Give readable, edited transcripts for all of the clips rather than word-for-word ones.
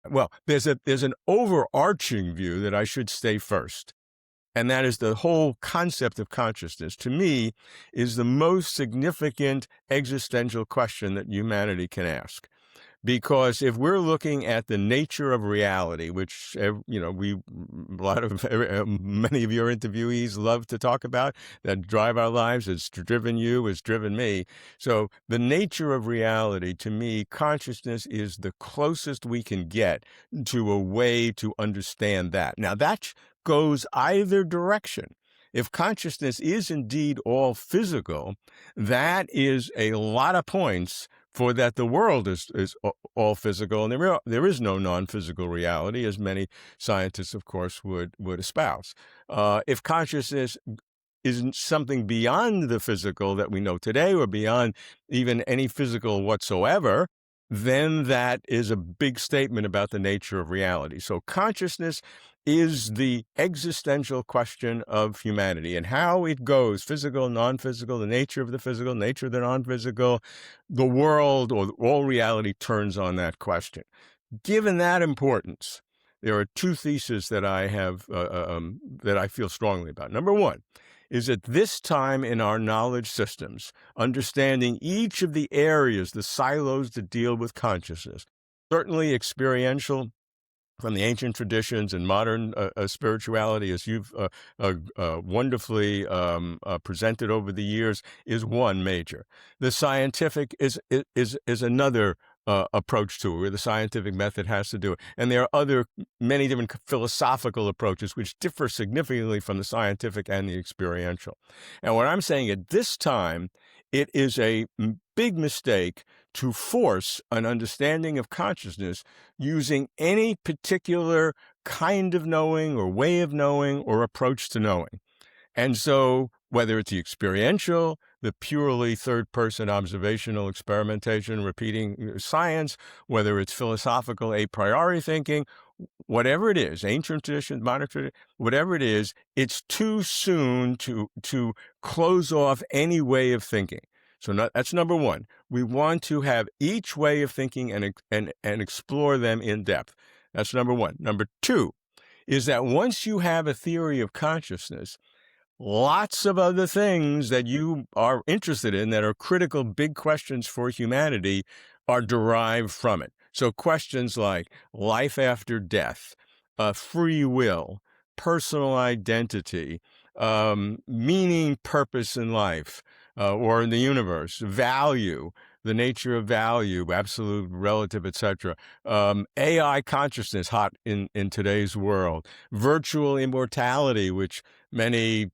well, there's an overarching view that I should stay first. And that is the whole concept of consciousness, to me, is the most significant existential question that humanity can ask. Because if we're looking at the nature of reality, which many of your interviewees love to talk about, that drive our lives, it's driven you, it's driven me. So the nature of reality, to me, consciousness is the closest we can get to a way to understand that. Now that goes either direction. If consciousness is indeed all physical, that is a lot of points for that the world is all physical, and there is no non-physical reality, as many scientists, of course, would espouse. If consciousness is something beyond the physical that we know today, or beyond even any physical whatsoever, then that is a big statement about the nature of reality. So consciousness is the existential question of humanity, and how it goes, physical, non-physical, the nature of the physical, nature of the non-physical, the world, or all reality turns on that question. Given that importance, there are two theses that I have that I feel strongly about. Number one is at this time in our knowledge systems, understanding each of the areas, the silos that deal with consciousness, certainly experiential from the ancient traditions and modern spirituality, as you've wonderfully presented over the years, is one major. The scientific is another approach to it, where the scientific method has to do it. And there are many different philosophical approaches which differ significantly from the scientific and the experiential. And what I'm saying at this time, it is a big mistake to force an understanding of consciousness using any particular kind of knowing or way of knowing or approach to knowing. And so whether it's the experiential, the purely third-person observational experimentation, repeating science, whether it's philosophical a priori thinking, whatever it is, ancient tradition, modern tradition, whatever it is, it's too soon to close off any way of thinking. So that's number one. We want to have each way of thinking and explore them in depth. That's number one. Number two is that once you have a theory of consciousness, lots of other things that you are interested in that are critical big questions for humanity are derived from it. So questions like life after death, free will, personal identity, meaning, purpose in life, or in the universe, value, the nature of value, absolute, relative, etc. AI consciousness, hot in today's world, virtual immortality, which many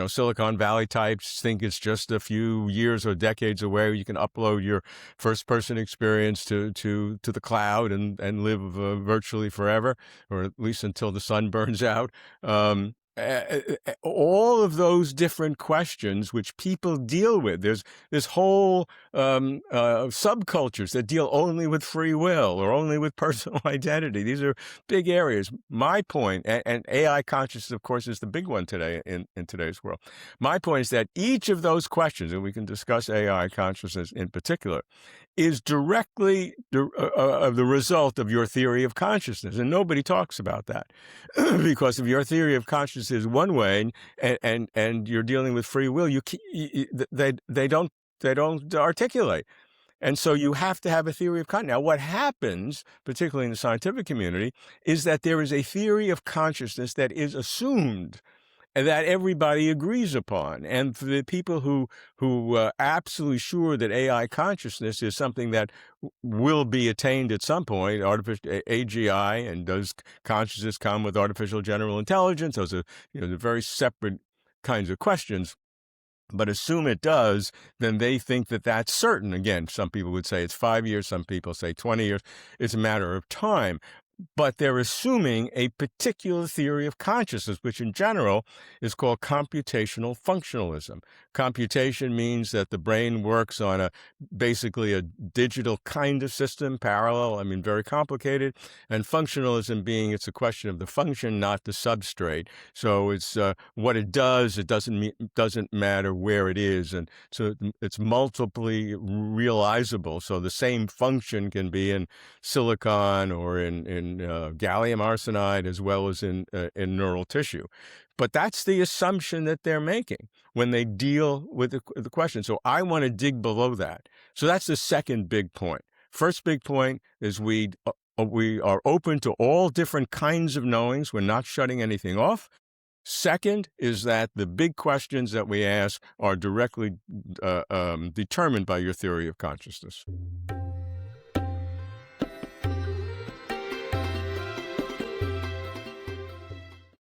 Silicon Valley types think it's just a few years or decades away. You can upload your first-person experience to the cloud and live virtually forever, or at least until the sun burns out. All of those different questions which people deal with. There's this whole subcultures that deal only with free will or only with personal identity. These are big areas. My point, and AI consciousness, of course, is the big one today in today's world. My point is that each of those questions, and we can discuss AI consciousness in particular, is directly the result of your theory of consciousness. And nobody talks about that because if your theory of consciousness is one way and you're dealing with free will, they don't articulate. And so you have to have a theory of consciousness. Now, what happens, particularly in the scientific community, is that there is a theory of consciousness that is assumed and that everybody agrees upon. And for the people who are absolutely sure that AI consciousness is something that will be attained at some point, artificial AGI, and does consciousness come with artificial general intelligence? Those are the very separate kinds of questions. But assume it does, then they think that that's certain. Again, some people would say it's 5 years, some people say 20 years. It's a matter of time. But they're assuming a particular theory of consciousness, which in general is called computational functionalism. Computation means that the brain works on basically a digital kind of system, parallel, I mean, very complicated. And functionalism being it's a question of the function, not the substrate. So it's what it does. It doesn't matter where it is, and so it's multiply realizable. So the same function can be in silicon or in gallium arsenide as well as in neural tissue. But that's the assumption that they're making when they deal with the question. So I want to dig below that. So that's the second big point. First big point is we are open to all different kinds of knowings. We're not shutting anything off. Second is that the big questions that we ask are directly determined by your theory of consciousness.